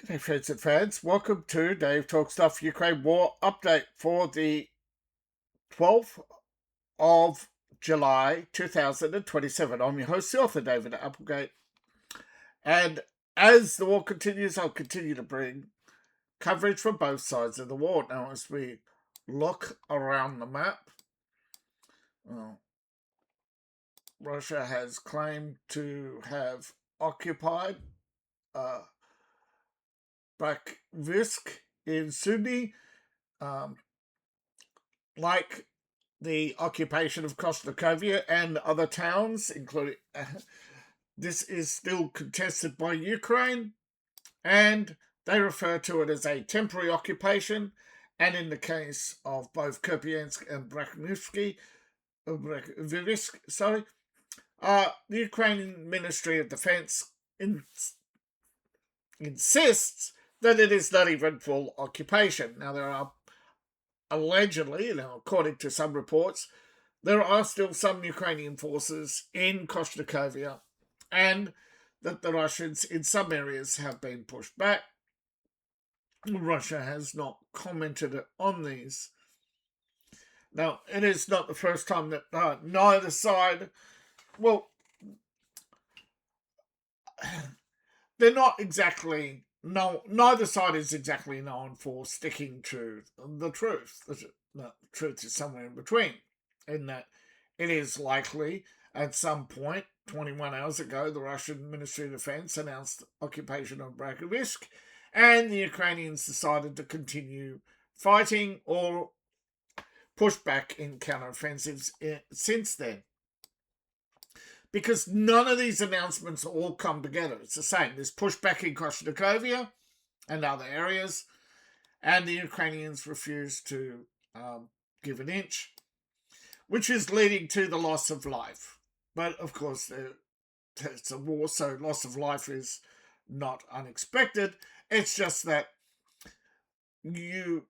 Hey friends and fans, welcome to Dave Talk Stuff Ukraine War Update for the 12th of July 2027. I'm your host, the author David Applegate, and as the war continues, I'll continue to bring coverage from both sides of the war. Now, as we look around the map, Russia has claimed to have occupied Brakvisk in Sumy, like the occupation of Kostnakovia and other towns, including this is still contested by Ukraine, and they refer to it as a temporary occupation. And in the case of both Kupiansk and Brakivsk, the Ukrainian Ministry of Defense insists that it is not even full occupation. Now, there are allegedly, according to some reports, there are still some Ukrainian forces in Kostnakovia, and that the Russians in some areas have been pushed back. Russia has not commented on these. Now, it is not the first time that neither side, well, they're not exactly, no, neither side is exactly known for sticking to the truth. The truth is somewhere in between, in that it is likely at some point, 21 hours ago, the Russian Ministry of Defense announced occupation of Brakivsk, and the Ukrainians decided to continue fighting or push back in counteroffensives since then. Because none of these announcements all come together. It's the same. There's pushback in Kostnakovia and other areas, and the Ukrainians refuse to give an inch, which is leading to the loss of life. But of course, it's a war, so loss of life is not unexpected. It's just that and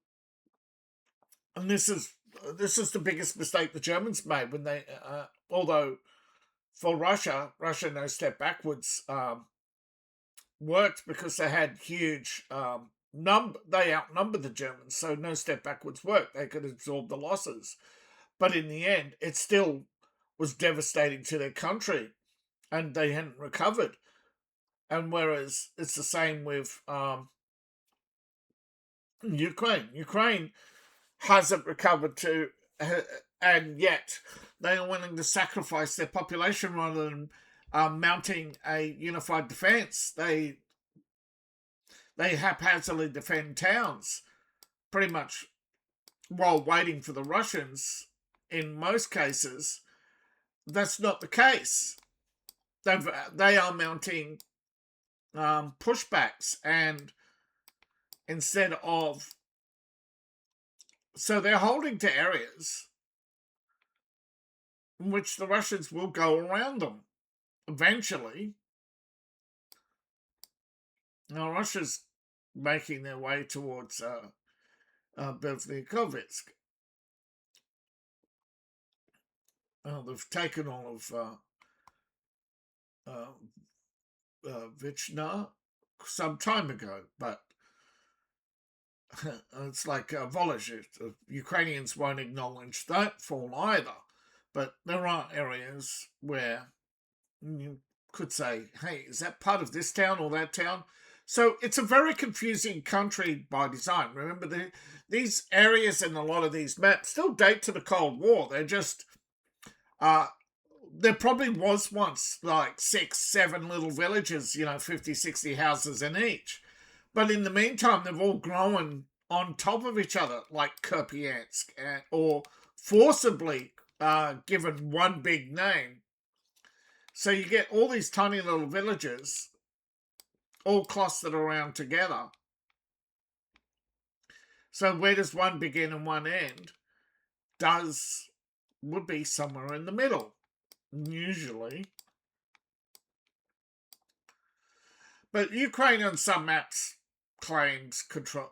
this is the biggest mistake the Germans made when they, although for Russia, no step backwards worked because they had huge they outnumbered the Germans, so no step backwards worked. They could absorb the losses. But in the end, it still was devastating to their country, and they hadn't recovered. And whereas it's the same with Ukraine. Ukraine hasn't recovered and yet they are willing to sacrifice their population rather than mounting a unified defense. They haphazardly defend towns, pretty much while waiting for the Russians. In most cases, that's not the case. They are mounting pushbacks, and instead of, so they're holding to areas in which the Russians will go around them eventually. Now, Russia's making their way towards Bevlikovitsk. They've taken all of Vichna some time ago, but it's like Volozhin. The Ukrainians won't acknowledge that fall either. But there are areas where you could say, hey, is that part of this town or that town? So it's a very confusing country by design. Remember, these areas and a lot of these maps still date to the Cold War. They're just, there probably was once like 6, 7 little villages, 50, 60 houses in each. But in the meantime, they've all grown on top of each other, like Kupiansk, or forcibly given one big name. So you get all these tiny little villages all clustered around together. So where does one begin and one end? Would be somewhere in the middle, usually. But Ukraine on some maps claims control.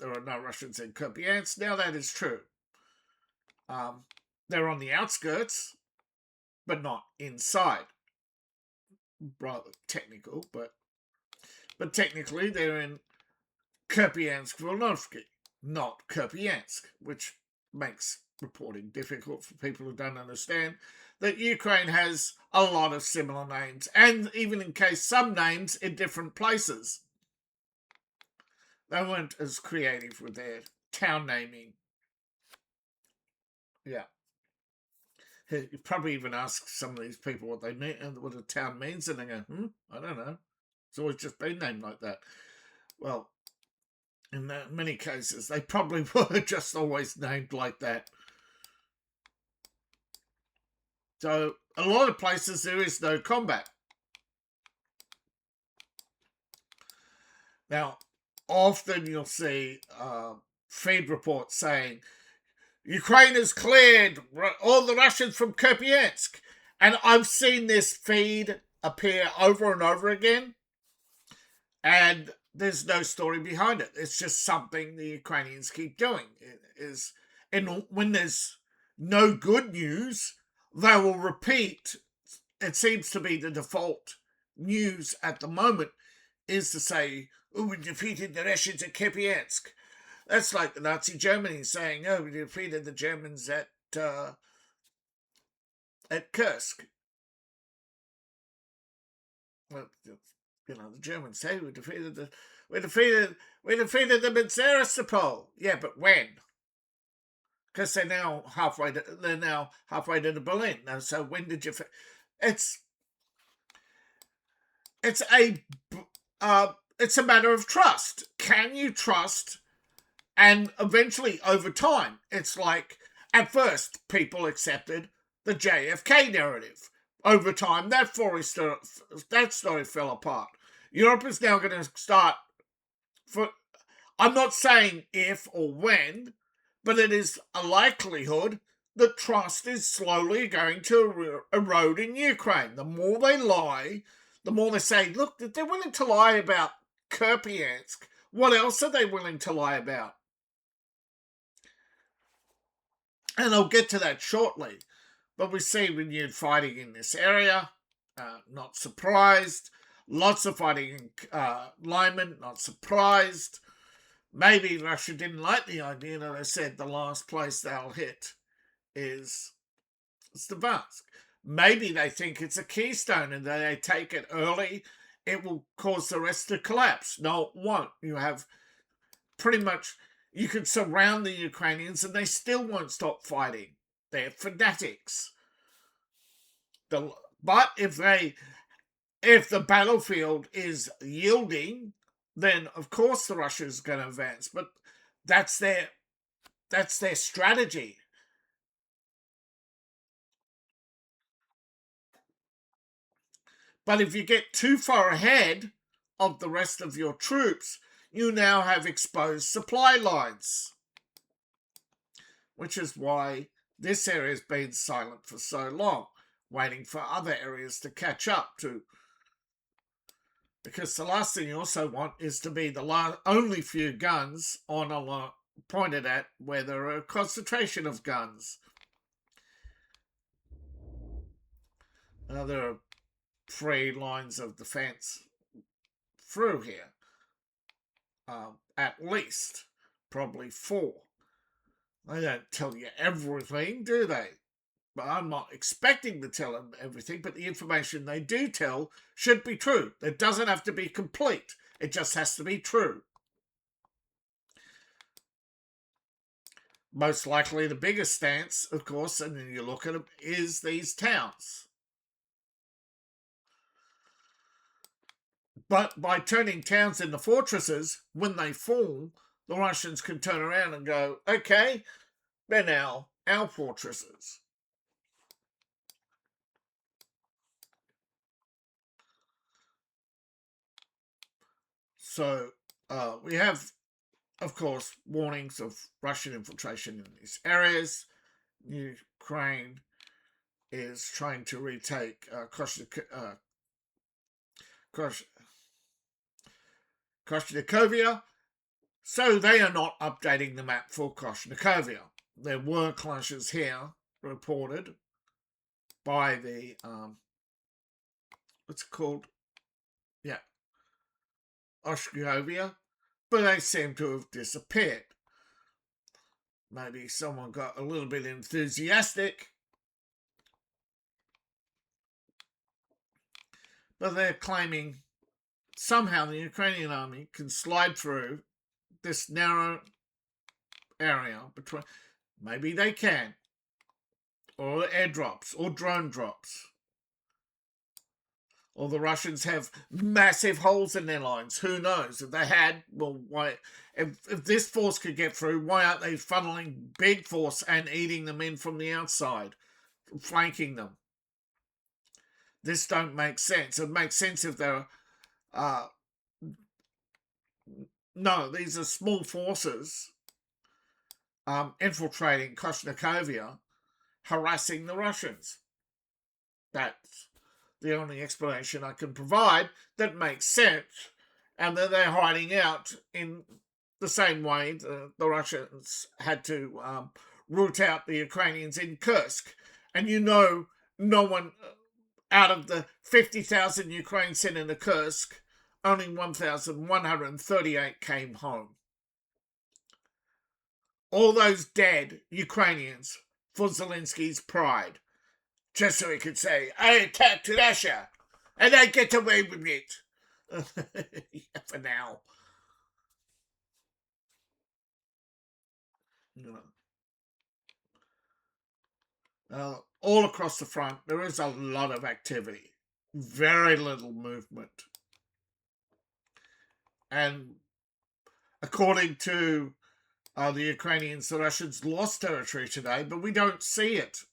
There are no Russians in Kupiansk. Now that is true. They're on the outskirts, but not inside. Rather technical, but technically they're in Kupiansk-Volnovsky, not Kupiansk, which makes reporting difficult for people who don't understand that Ukraine has a lot of similar names, and even in case some names in different places. They weren't as creative with their town naming. Yeah. You probably even ask some of these people what they mean and what a town means, and they go, I don't know. It's always just been named like that. Well, in many cases, they probably were just always named like that. So, a lot of places there is no combat. Now, often you'll see feed reports saying, Ukraine has cleared all the Russians from Kupiansk. And I've seen this feed appear over and over again. And there's no story behind it. It's just something the Ukrainians keep doing. And when there's no good news, they will repeat. It seems to be the default news at the moment is to say, we defeated the Russians at Kupiansk. That's like the Nazi Germany saying, we defeated the Germans at Kursk. Well, the Germans say we defeated them in Sevastopol. Yeah, but when? Because they're now halfway to Berlin. Now, so when did you? It's a matter of trust. Can you trust? And eventually, over time, it's like, at first, people accepted the JFK narrative. Over time, that story fell apart. Europe is now going to start, I'm not saying if or when, but it is a likelihood that trust is slowly going to erode in Ukraine. The more they lie, the more they say, look, they're willing to lie about Kupiansk. What else are they willing to lie about? And I'll get to that shortly. But we see renewed fighting in this area. Not surprised. Lots of fighting in Lyman. Not surprised. Maybe Russia didn't like the idea that I said the last place they'll hit is Stepansk. Maybe they think it's a keystone and they take it early. It will cause the rest to collapse. No, it won't. You have pretty much... You can surround the Ukrainians and they still won't stop fighting. They're fanatics. But if the battlefield is yielding, then of course the Russians going to advance. But that's their strategy. But if you get too far ahead of the rest of your troops, you now have exposed supply lines, which is why this area has been silent for so long, waiting for other areas to catch up to. Because the last thing you also want is to be the only few guns pointed at where there are a concentration of guns. There are 3 lines of defense through here. At least, probably 4. They don't tell you everything, do they? But I'm not expecting to tell them everything, but the information they do tell should be true. It doesn't have to be complete. It just has to be true. Most likely the biggest stance, of course, and then you look at them, is these towns. But by turning towns into fortresses, when they fall, the Russians can turn around and go, okay, they're now our fortresses. So we have, of course, warnings of Russian infiltration in these areas. Ukraine is trying to retake Koshnikovia, so they are not updating the map for Koshnikovia. There were clashes here reported by the what's it called? Yeah, Oshkovia. but they seem to have disappeared. Maybe someone got a little bit enthusiastic, but they're claiming somehow the Ukrainian army can slide through this narrow area between. Maybe they can, or airdrops, or drone drops. Or the Russians have massive holes in their lines. Who knows? If they had, well, why? If this force could get through, why aren't they funneling big force and eating them in from the outside, flanking them? This don't make sense. It makes sense if they're no, these are small forces infiltrating Koshnyakovia, harassing the Russians. That's the only explanation I can provide that makes sense, and that they're hiding out in the same way the Russians had to root out the Ukrainians in Kursk. And no one out of the 50,000 Ukrainians sent into Kursk, only 1,138 came home. All those dead Ukrainians for Zelensky's pride, just so he could say, I attacked Russia, and I get away with it. Yeah, for now. All across the front, there is a lot of activity. Very little movement. And according to the Ukrainians, the Russians lost territory today, but we don't see it.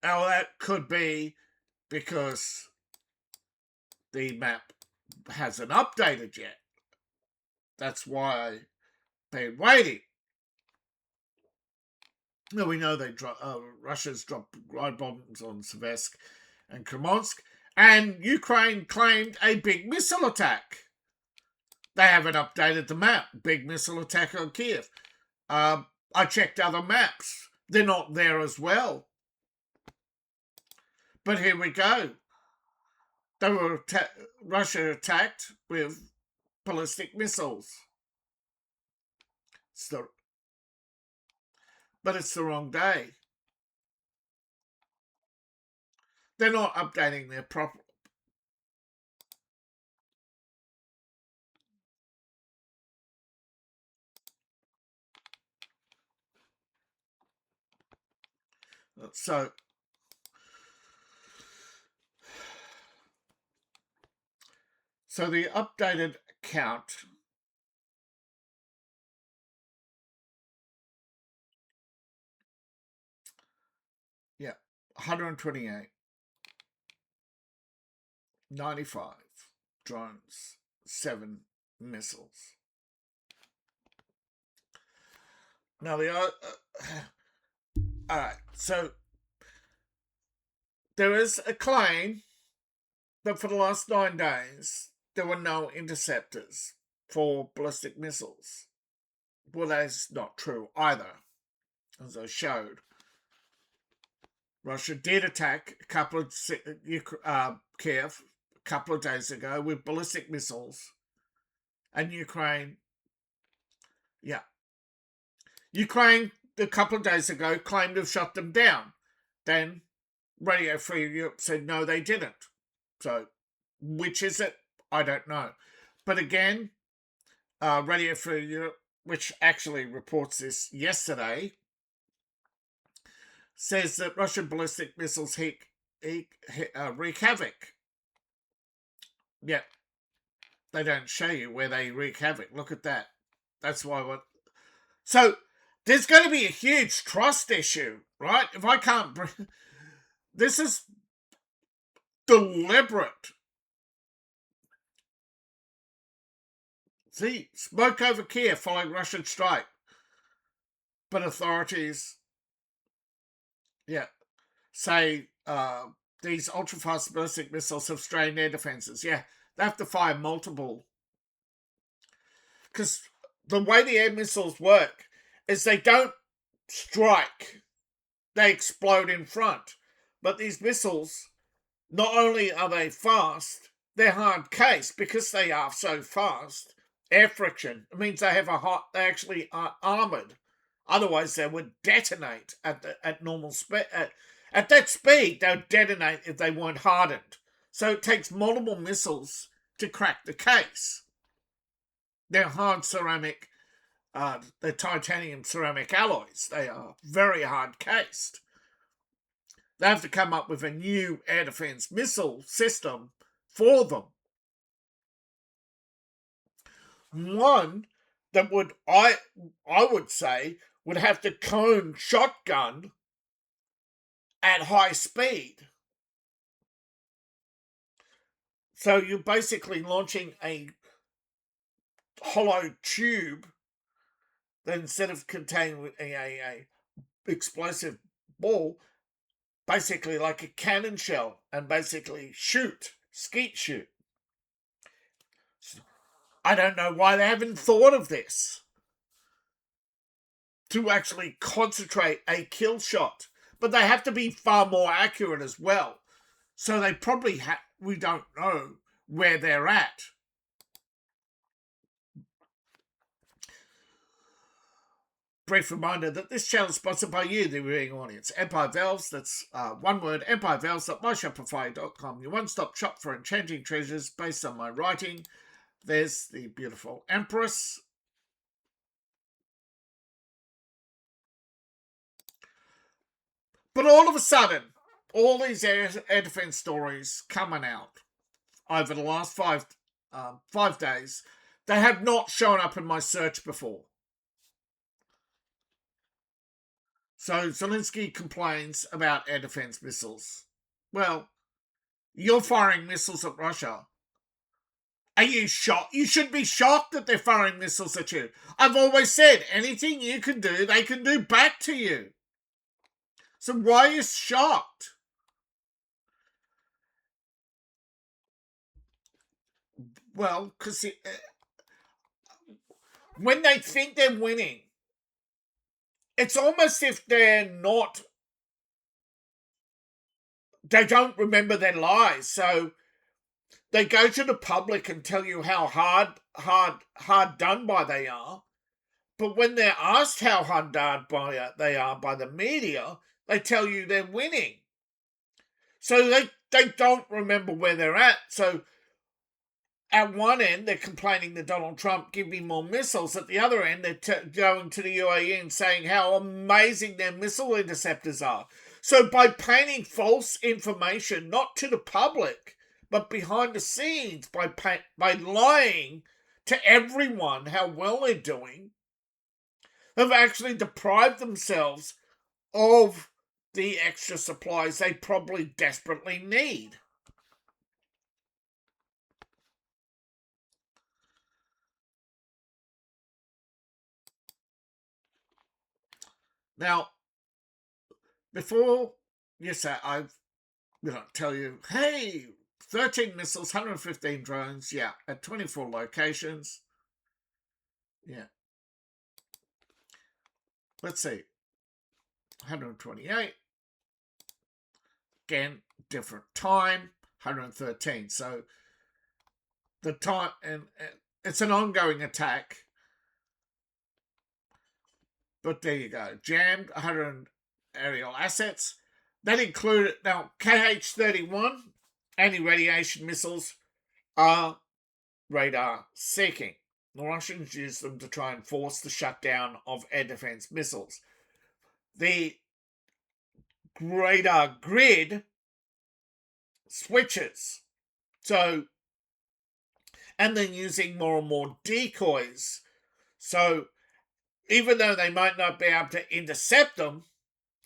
Now, that could be because the map hasn't updated yet. That's why I've been waiting. Now, we know Russia's dropped road bombs on Seversk and Kremensk, and Ukraine claimed a big missile attack. They haven't updated the map. Big missile attack on Kiev. I checked other maps. They're not there as well. But here we go. Russia attacked with ballistic missiles. But it's the wrong day. They're not updating their proper. So the updated count yeah, 128, 95 drones, 7 missiles. Now all right, so there is a claim that for the last 9 days there were no interceptors for ballistic missiles. Well, that is not true either, as I showed. Russia did attack a couple of Kiev a couple of days ago with ballistic missiles, and Ukraine a couple of days ago claimed to have shot them down. Then Radio Free Europe said no, they didn't. So which is it? I don't know. But again, Radio Free Europe, which actually reports this yesterday, says that Russian ballistic missiles wreak havoc. Yet they don't show you where they wreak havoc. Look at that. That's why So there's going to be a huge trust issue, right? If I can't this is deliberate. See, smoke over Kiev following Russian strike. But authorities, say these ultra-fast ballistic missiles have strained air defenses. Yeah, they have to fire multiple. Because the way the air missiles work is they don't strike, they explode in front. But these missiles, not only are they fast, they're hard case because they are so fast. Air friction, it means they they actually are armored. Otherwise, they would detonate at normal speed. At that speed, they would detonate if they weren't hardened. So it takes multiple missiles to crack the case. They're hard ceramic, they're titanium ceramic alloys. They are very hard cased. They have to come up with a new air defense missile system for them. One that I would say would have to cone shotgun at high speed. So you're basically launching a hollow tube that instead of containing a explosive ball, basically like a cannon shell, and basically skeet shoot. I don't know why they haven't thought of this to actually concentrate a kill shot, but they have to be far more accurate as well. So they probably we don't know where they're at. Brief reminder that this channel is sponsored by you, the viewing audience. Empire Valves, that's one word, empirevalves.myshopify.com, your one-stop shop for enchanting treasures based on my writing. There's the beautiful Empress. But all of a sudden, all these air defense stories coming out over the last 5 days, they have not shown up in my search before. So Zelensky complains about air defense missiles. Well, you're firing missiles at Russia. Are you shocked? You should be shocked that they're firing missiles at you. I've always said anything you can do, they can do back to you. So why are you shocked? Well, because when they think they're winning, it's almost if they don't remember their lies. So they go to the public and tell you how hard done by they are. But when they're asked how hard done by they are by the media, they tell you they're winning. So they don't remember where they're at. So at one end, they're complaining that Donald Trump give me more missiles. At the other end, they're going to the UAE and saying how amazing their missile interceptors are. So by painting false information, not to the public, but behind the scenes, by lying to everyone how well they're doing, have actually deprived themselves of the extra supplies they probably desperately need. Now, before you say I've tell you, hey, 13 missiles, 115 drones, yeah, at 24 locations. Yeah. Let's see. 128. Again, different time, 113. So the time, and it's an ongoing attack. But there you go. Jammed 100 aerial assets. That included, now, KH-31 anti-radiation missiles are radar seeking. The Russians use them to try and force the shutdown of air defense missiles. The radar grid switches. So, and then using more and more decoys. So, even though they might not be able to intercept them,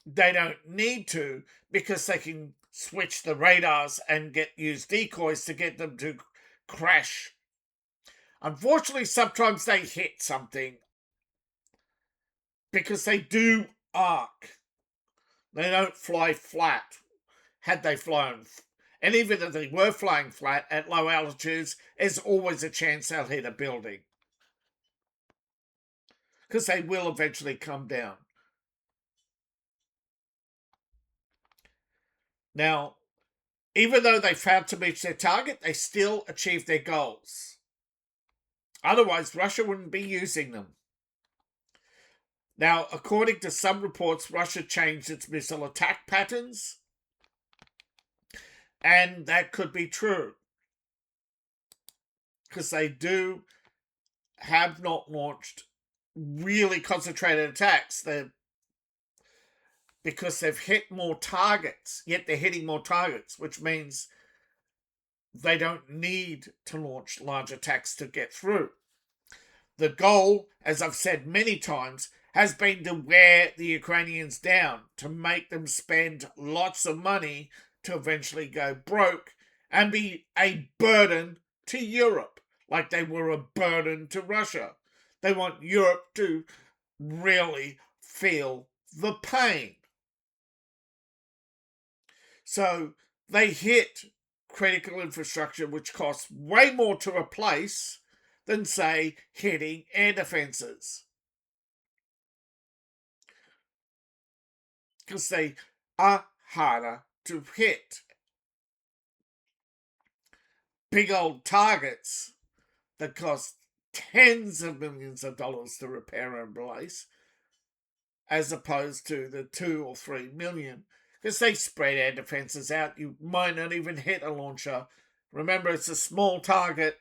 they don't need to, because they can switch the radars and use decoys to get them to crash. Unfortunately, sometimes they hit something because they do arc. They don't fly flat. Had they flown, and even if they were flying flat at low altitudes, there's always a chance they'll hit a building, because they will eventually come down. Now, Even though they failed to reach their target, they still achieved their goals. Otherwise, Russia wouldn't be using them. Now, according to some reports, Russia changed its missile attack patterns, and that could be true, because they have not launched really concentrated attacks. Because they've hit more targets, yet they're hitting more targets, which means they don't need to launch large attacks to get through. The goal, as I've said many times, has been to wear the Ukrainians down, to make them spend lots of money to eventually go broke and be a burden to Europe, like they were a burden to Russia. They want Europe to really feel the pain. So they hit critical infrastructure, which costs way more to replace than, say, hitting air defences. Because they are harder to hit. Big old targets that cost tens of millions of dollars to repair and replace, as opposed to the 2 or 3 million. Because they spread air defences out. You might not even hit a launcher. Remember, it's a small target.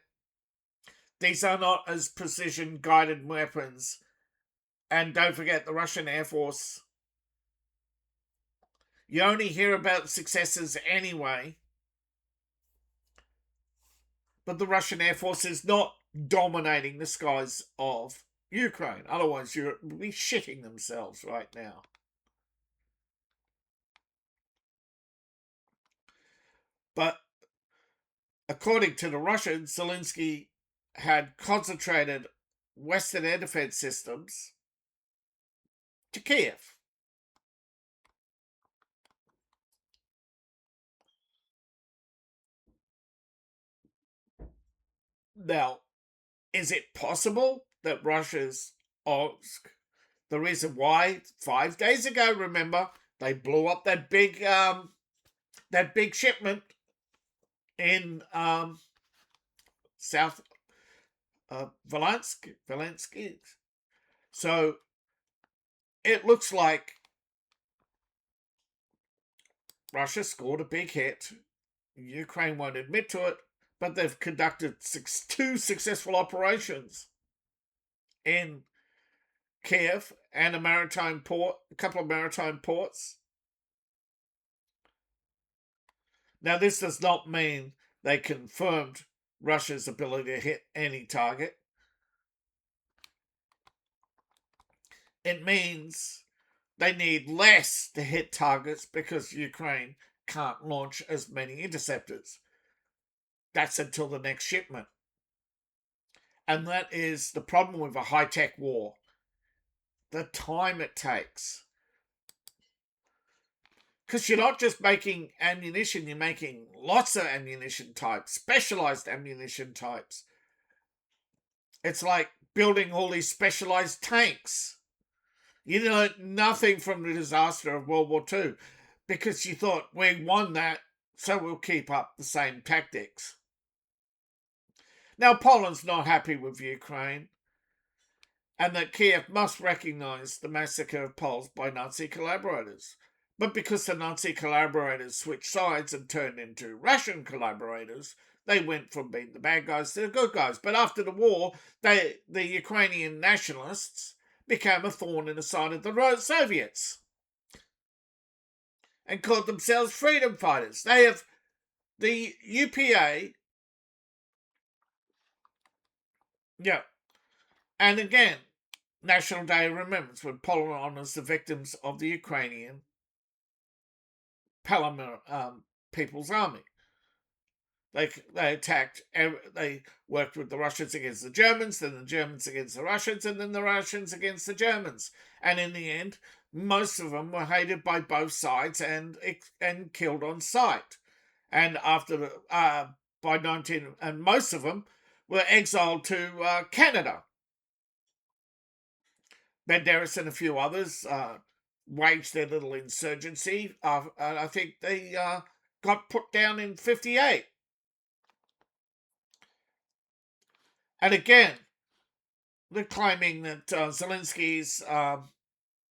These are not as precision-guided weapons. And don't forget, the Russian Air Force, you only hear about successes anyway. But the Russian Air Force is not dominating the skies of Ukraine. Otherwise, Europe would be shitting themselves right now. But according to the Russians, Zelensky had concentrated Western air defense systems to Kiev. Now, is it possible that Russia's the reason why 5 days ago, remember, they blew up that big shipment in South Zelensky. So it looks like Russia scored a big hit. Ukraine won't admit to it, but they've conducted 2 successful operations in Kiev and a couple of maritime ports. Now, this does not mean they confirmed Russia's ability to hit any target. It means they need less to hit targets because Ukraine can't launch as many interceptors. That's until the next shipment. And that is the problem with a high-tech war. The time it takes. Because you're not just making ammunition, you're making lots of ammunition types, specialized ammunition types. It's like building all these specialized tanks. You learned nothing from the disaster of World War II because you thought, we won that, so we'll keep up the same tactics. Now, Poland's not happy with Ukraine, and that Kiev must recognize the massacre of Poles by Nazi collaborators. But because the Nazi collaborators switched sides and turned into Russian collaborators, they went from being the bad guys to the good guys. But after the war, the Ukrainian nationalists became a thorn in the side of the Soviets and called themselves freedom fighters. They have the UPA, yeah, and again, National Day of Remembrance, when Poland honours the victims of the Ukrainian People's Army. They attacked, they worked with the Russians against the Germans, then the Germans against the Russians, and then the Russians against the Germans. And in the end, most of them were hated by both sides and killed on sight. And and most of them were exiled to Canada. Banderas and a few others waged their little insurgency. I think got put down in 58. And again, they're claiming that Zelensky's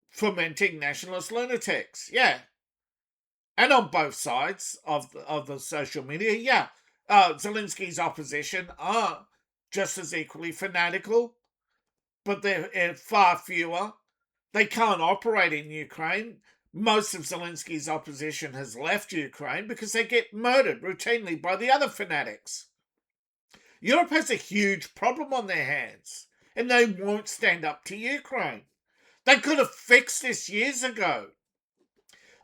fomenting nationalist lunatics. Yeah. And on both sides of the social media, yeah. Zelensky's opposition are just as equally fanatical, but they're far fewer. They can't operate in Ukraine. Most of Zelensky's opposition has left Ukraine because they get murdered routinely by the other fanatics. Europe has a huge problem on their hands, and they won't stand up to Ukraine. They could have fixed this years ago.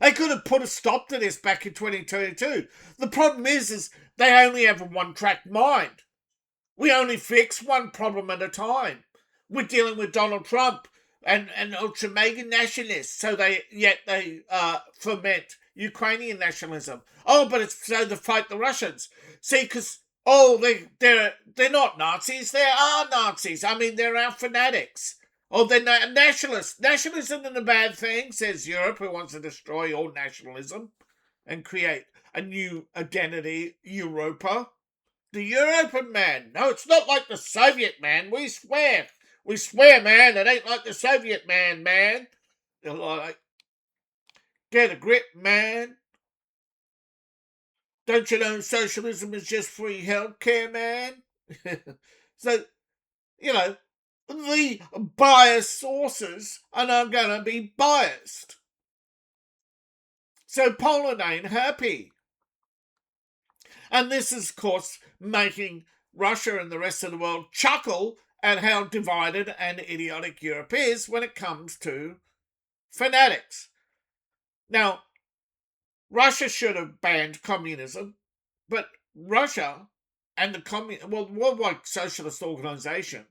They could have put a stop to this back in 2022. The problem is they only have a one-track mind. We only fix one problem at a time. We're dealing with Donald Trump and ultra-mega nationalists, so they foment Ukrainian nationalism. Oh, but it's so to fight the Russians. See, because they're not Nazis. They are Nazis. I mean, they're our fanatics. Oh, they're nationalists. Nationalism isn't a bad thing, says Europe, who wants to destroy all nationalism and create a new identity, Europa. The European man. No, it's not like the Soviet man. We swear. We swear, man. It ain't like the Soviet man. They're like, get a grip, man. Don't you know socialism is just free healthcare, man? So, you know, the biased sources are not going to be biased. So Poland ain't happy. And this is, of course, making Russia and the rest of the world chuckle at how divided and idiotic Europe is when it comes to fanatics. Now, Russia should have banned communism, but Russia and the Worldwide Socialist Organization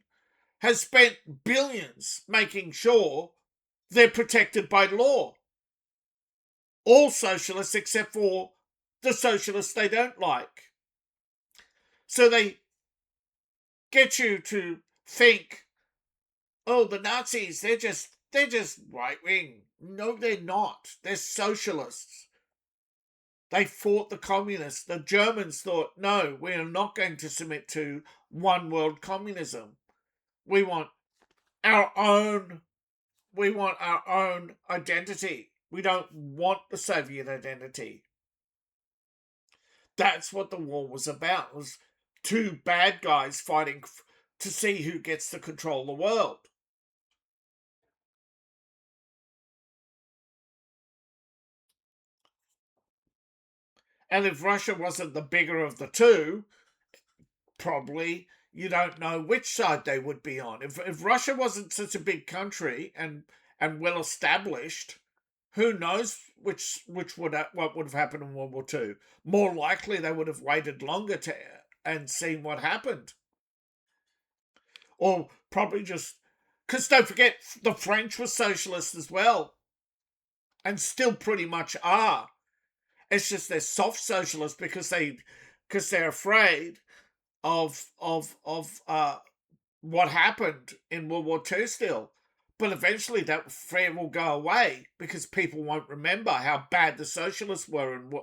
has spent billions making sure they're protected by law. All socialists except for the socialists they don't like. So they get you to think, oh, the Nazis, they're just right wing. No, they're not. They're socialists. They fought the communists. The Germans thought, no, we are not going to submit to one world communism. We want our own identity. We don't want the Soviet identity. That's what the war was about. It was two bad guys fighting to see who gets to control the world. And if Russia wasn't the bigger of the two, probably you don't know which side they would be on. If Russia wasn't such a big country and well established, who knows what would have happened in World War II? More likely they would have waited longer and seen what happened, or probably just because don't forget the French were socialists as well, and still pretty much are. It's just they're soft socialists because they're afraid of what happened in World War II still. But eventually that fear will go away because people won't remember how bad the socialists were and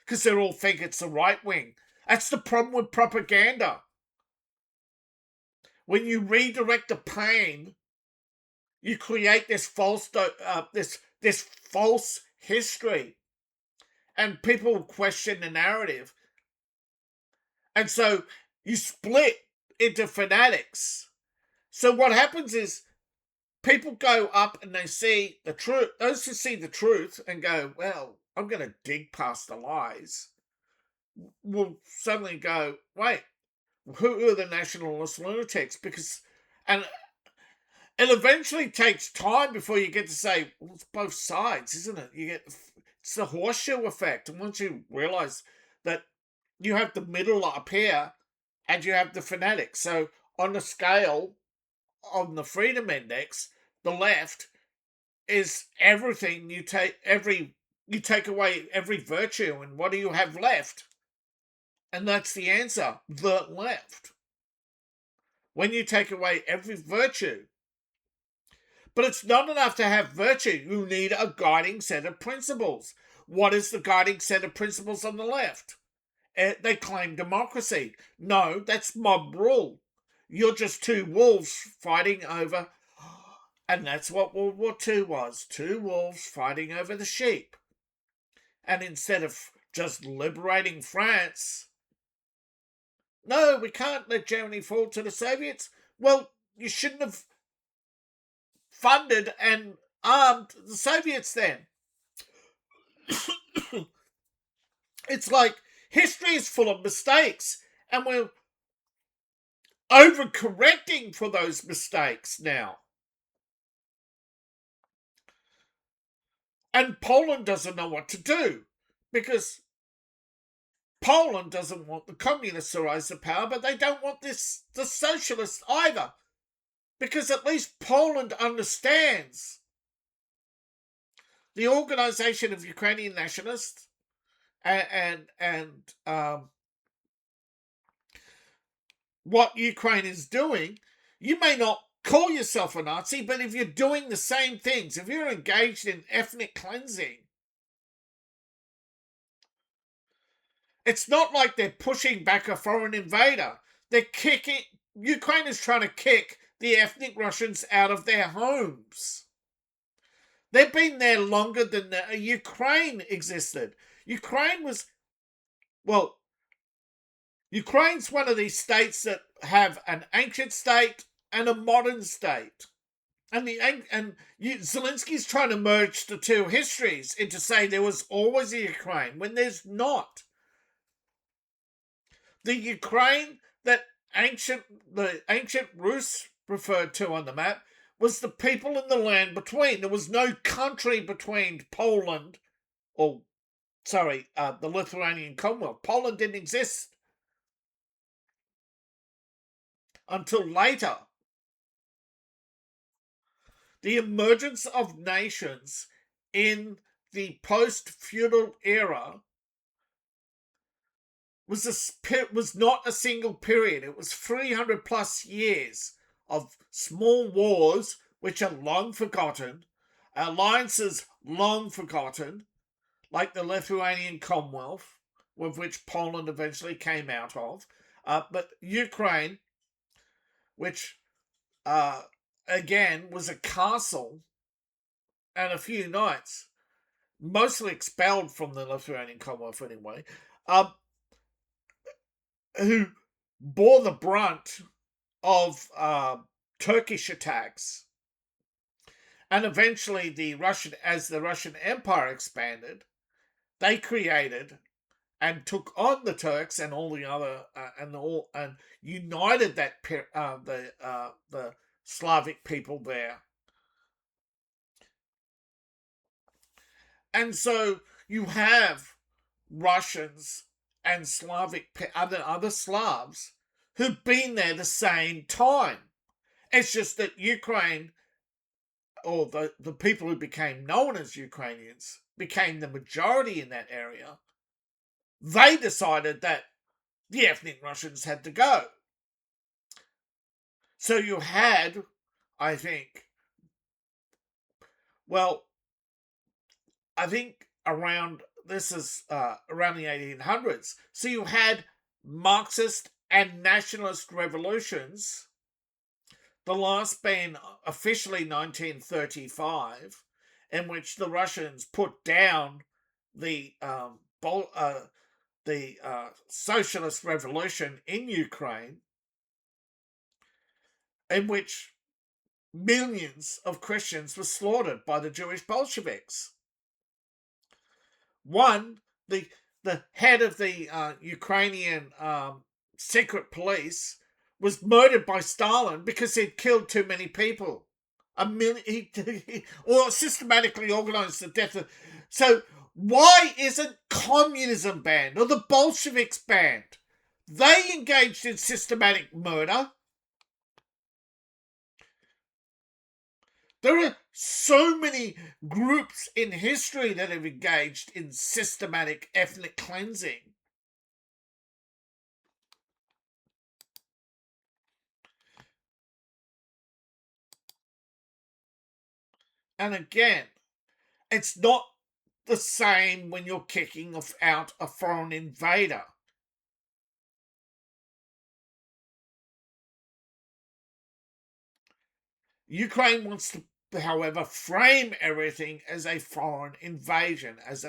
because they all think it's the right wing. That's the problem with propaganda. When you redirect the pain, you create this false this false history, and people question the narrative, and so you split into fanatics. So what happens is people go up and they see the truth. Those who see the truth and go, well, I'm going to dig past the lies, will suddenly go, wait, who are the nationalist lunatics? Because, and it eventually takes time before you get to say, well, it's both sides, isn't it? It's the horseshoe effect. And once you realize that you have the middle up here and you have the fanatics. So on the scale, on the freedom index, the left is everything. You take away every virtue, and what do you have left? And that's the answer, the left. When you take away every virtue. But it's not enough to have virtue. You need a guiding set of principles. what is the guiding set of principles on the left? They claim democracy. No, that's mob rule. You're just two wolves fighting over, and that's what World War II was, two wolves fighting over the sheep. And instead of just liberating France, no, we can't let Germany fall to the Soviets. Well, you shouldn't have funded and armed the Soviets then. It's like history is full of mistakes, and we're overcorrecting for those mistakes now. And Poland doesn't know what to do because Poland doesn't want the communists to rise to power, but they don't want the socialists either, because at least Poland understands the organization of Ukrainian nationalists and what Ukraine is doing. You may not call yourself a Nazi, but if you're doing the same things, if you're engaged in ethnic cleansing, it's not like they're pushing back a foreign invader. They're kicking. Ukraine is trying to kick the ethnic Russians out of their homes. They've been there longer than Ukraine existed. Ukraine's one of these states that have an ancient state and a modern state. And Zelensky's trying to merge the two histories into saying there was always a Ukraine when there's not. The Ukraine that the ancient Rus referred to on the map was the people in the land between. There was no country between Poland, the Lithuanian Commonwealth. Poland didn't exist until later. The emergence of nations in the post-feudal era was not a single period. It was 300 plus years of small wars, which are long forgotten, alliances long forgotten, like the Lithuanian Commonwealth, with which Poland eventually came out of, but Ukraine, which again was a castle and a few knights, mostly expelled from the Lithuanian Commonwealth anyway, who bore the brunt of Turkish attacks. And eventually as the Russian Empire expanded, they created and took on the Turks and all the other and united the Slavic people there. And so you have Russians and other Slavs who've been there the same time. It's just that Ukraine, or the people who became known as Ukrainians, became the majority in that area. They decided that the ethnic Russians had to go. So you had, I think around around the 1800s. So you had Marxist and nationalist revolutions, the last being officially 1935, in which the Russians put down the socialist revolution in Ukraine, in which millions of Christians were slaughtered by the Jewish Bolsheviks. One, the head of the Ukrainian secret police was murdered by Stalin because he'd killed too many people. Or systematically organized the death of. So why isn't communism banned or the Bolsheviks banned? They engaged in systematic murder. There are so many groups in history that have engaged in systematic ethnic cleansing. And again, it's not the same when you're kicking out a foreign invader. Ukraine wants to, however, frame everything as a foreign invasion, as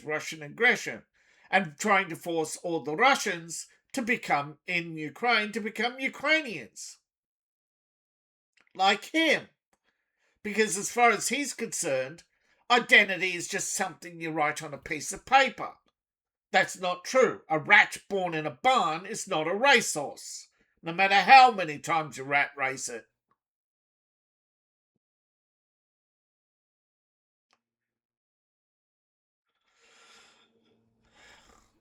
Russian aggression, and trying to force all the Russians to become Ukrainians, like him. Because as far as he's concerned, identity is just something you write on a piece of paper. That's not true. A rat born in a barn is not a racehorse, no matter how many times you rat race it.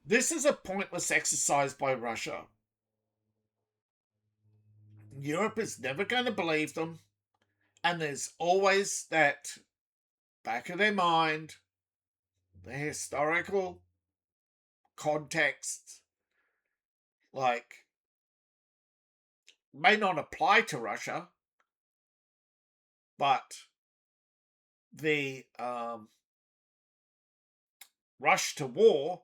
This is a pointless exercise by Russia. Europe is never going to believe them, and there's always that back of their mind, the historical context, like, may not apply to Russia, but the rush to war,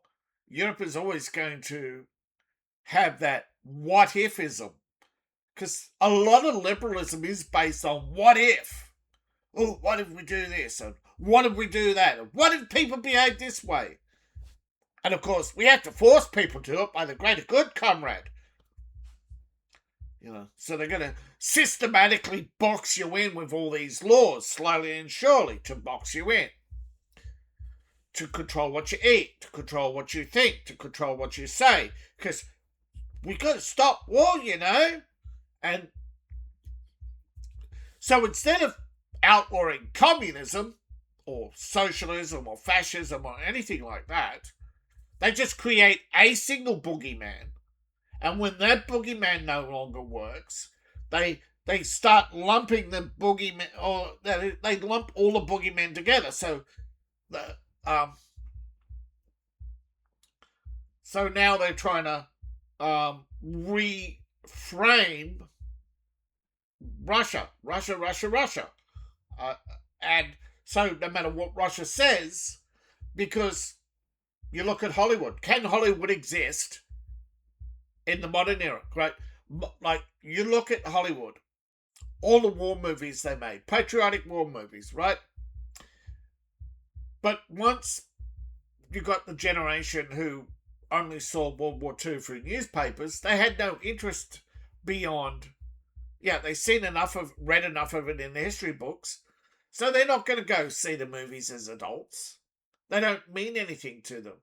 Europe is always going to have that what ifism. Because a lot of liberalism is based on what if. Oh, what if we do this? And what if we do that? And what if people behave this way? And of course, we have to force people to do it by the greater good, comrade. So they're going to systematically box you in with all these laws, slowly and surely, to box you in. To control what you eat, to control what you think, to control what you say. Because we got to stop war, And so instead of outlawing communism or socialism or fascism or anything like that, they just create a single boogeyman. And when that boogeyman no longer works, they start lumping the boogeyman, or they lump all the boogeymen together. So so now they're trying to reframe Russia. And so no matter what Russia says, because you look at Hollywood, can Hollywood exist in the modern era, right? Like, you look at Hollywood, all the war movies they made, patriotic war movies, right? But once you got the generation who only saw World War II through newspapers, they had no interest beyond, they've read enough of it in the history books, so they're not going to go see the movies as adults. They don't mean anything to them.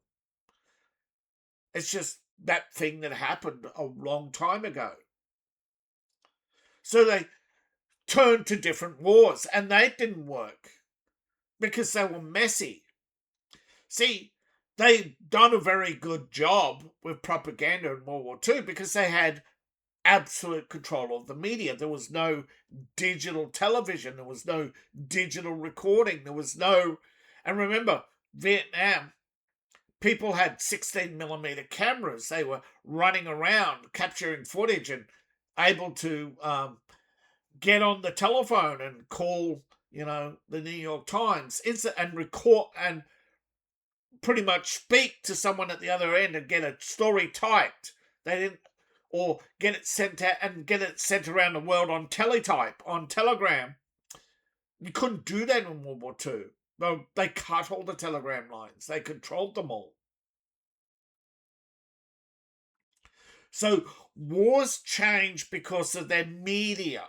It's just that thing that happened a long time ago. So they turned to different wars, and they didn't work because they were messy. See, they'd done a very good job with propaganda in World War II because they had absolute control of the media. There was no digital television. There was no digital recording. There was no... And remember, Vietnam, people had 16mm cameras. They were running around, capturing footage and able to get on the telephone and call, the New York Times and record and pretty much speak to someone at the other end and get a story typed. They didn't, or get it sent out and get it sent around the world on teletype, on telegram. You couldn't do that in World War II. Well, they cut all the telegram lines. They controlled them all. So wars change because of their media.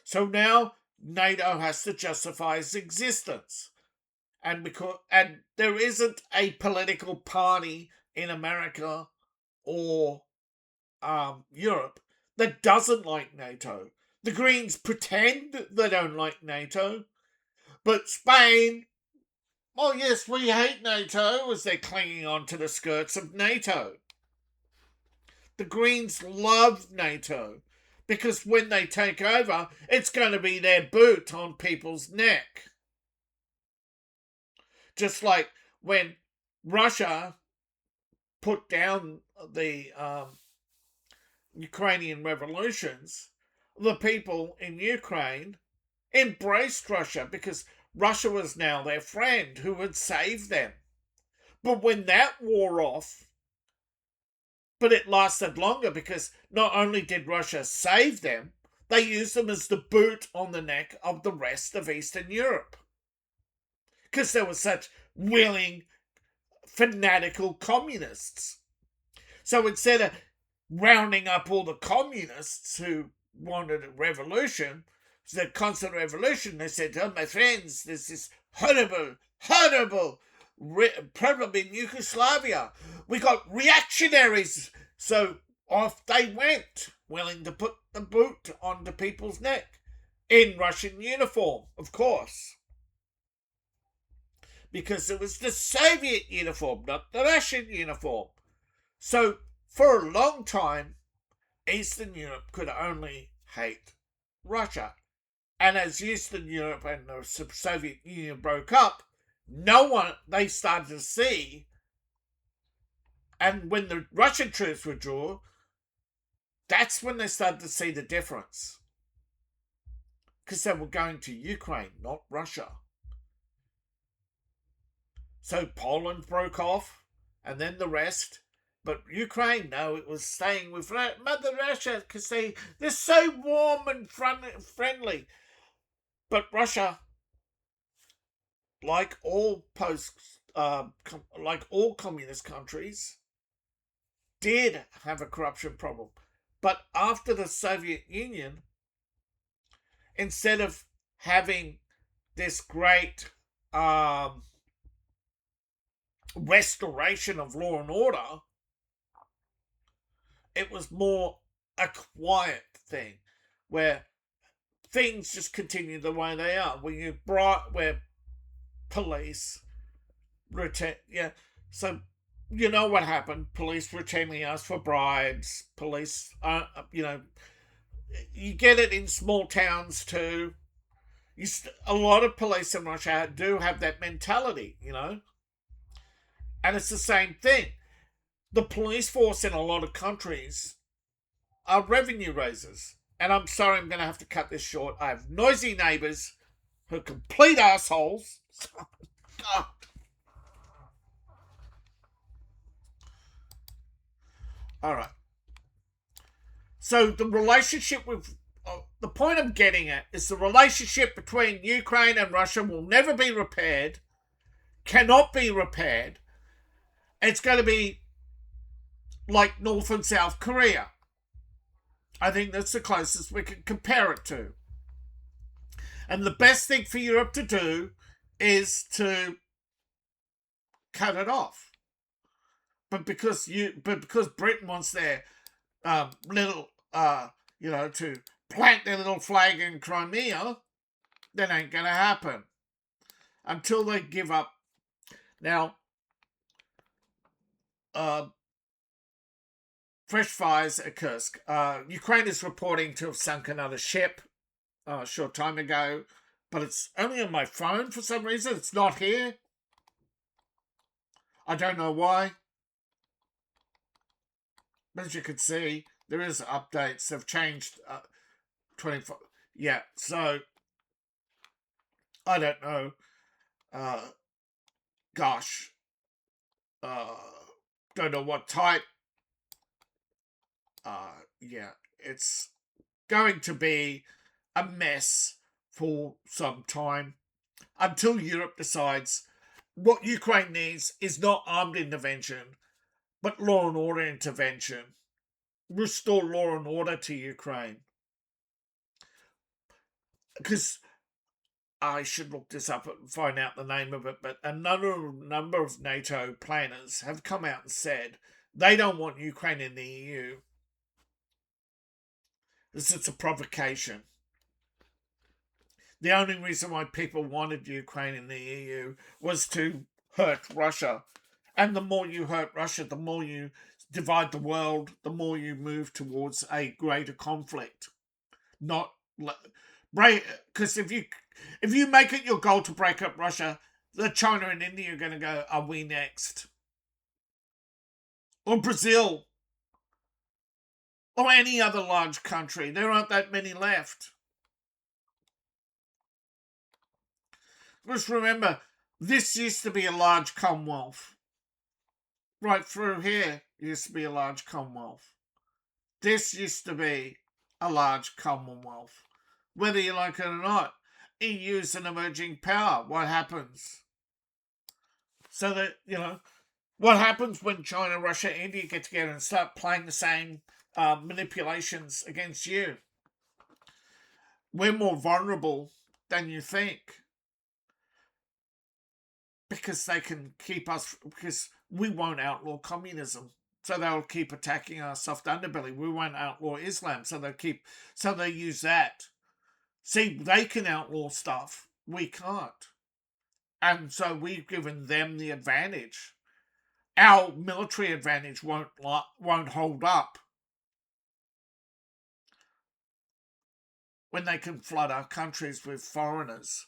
So now NATO has to justify its existence. And there isn't a political party in America or Europe that doesn't like NATO. The Greens pretend they don't like NATO, but Spain, oh yes, we hate NATO, as they're clinging on to the skirts of NATO. The Greens love NATO because when they take over, it's going to be their boot on people's neck. Just like when Russia put down the Ukrainian revolutions, the people in Ukraine embraced Russia because Russia was now their friend who would save them. But when that wore off, but it lasted longer because not only did Russia save them, they used them as the boot on the neck of the rest of Eastern Europe. Because there were such willing, fanatical communists. So instead of rounding up all the communists who wanted a revolution, the constant revolution, they said, oh, my friends, there's this horrible problem in Yugoslavia. We got reactionaries. So off they went, willing to put the boot onto people's neck in Russian uniform, of course. Because it was the Soviet uniform, not the Russian uniform. So for a long time, Eastern Europe could only hate Russia. And as Eastern Europe and the Soviet Union broke up, they started to see, and when the Russian troops withdrew, that's when they started to see the difference. Because they were going to Ukraine, not Russia. So Poland broke off, and then the rest. But Ukraine, no, it was staying with Mother Russia because they're so warm and friendly. But Russia, like all communist countries, did have a corruption problem. But after the Soviet Union, instead of having this great restoration of law and order, it was more a quiet thing where things just continue the way they are. Where police so you know what happened. Police routinely ask for bribes. Police, you get it in small towns too. A lot of police in Russia do have that mentality, and it's the same thing. The police force in a lot of countries are revenue raisers. And I'm sorry, I'm going to have to cut this short. I have noisy neighbours who are complete assholes. All right. So the relationship the point I'm getting at is the relationship between Ukraine and Russia will never be repaired, cannot be repaired. It's going to be like North and South Korea. I think that's the closest we can compare it to. And the best thing for Europe to do is to cut it off. But because Britain wants their little to plant their little flag in Crimea, that ain't gonna happen until they give up. Now, fresh fires at Kursk. Ukraine is reporting to have sunk another ship a short time ago, but it's only on my phone for some reason. It's not here. I don't know why. But as you can see, there is updates. They've changed 24. Yeah, so I don't know. Gosh. Don't know what type. Yeah, it's going to be a mess for some time until Europe decides what Ukraine needs is not armed intervention, but law and order intervention. Restore law and order to Ukraine. Because I should look this up and find out the name of it, but a number of NATO planners have come out and said they don't want Ukraine in the EU. It's a provocation. The only reason why people wanted Ukraine in the EU was to hurt Russia. And the more you hurt Russia, the more you divide the world, the more you move towards a greater conflict. Not because if you make it your goal to break up Russia, the China and India are going to go, are we next? Or Brazil. Or any other large country. There aren't that many left. Just remember, this used to be a large commonwealth. Right through here used to be a large commonwealth. This used to be a large commonwealth. Whether you like it or not, EU's an emerging power. What happens? So that, what happens when China, Russia, India get together and start playing the same manipulations against you? We're more vulnerable than you think. Because they can keep us, because we won't outlaw communism. So they'll keep attacking our soft underbelly. We won't outlaw Islam. So they use that. See, they can outlaw stuff. We can't. And so we've given them the advantage. Our military advantage won't hold up when they can flood our countries with foreigners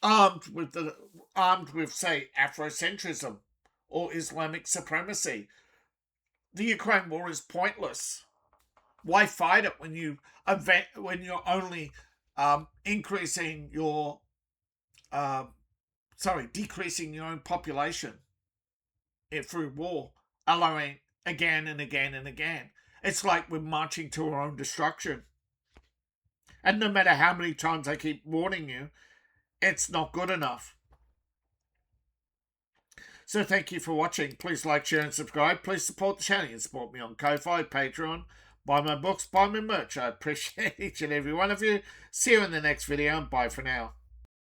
armed with, say, Afrocentrism or Islamic supremacy. The Ukraine war is pointless. Why fight it when you're only decreasing your own population through war, allowing again and again and again? It's like we're marching to our own destruction. And no matter how many times I keep warning you, it's not good enough. So thank you for watching. Please like, share and subscribe. Please support the channel and support me on Ko-Fi, Patreon. Buy my books, buy my merch. I appreciate each and every one of you. See you in the next video and bye for now.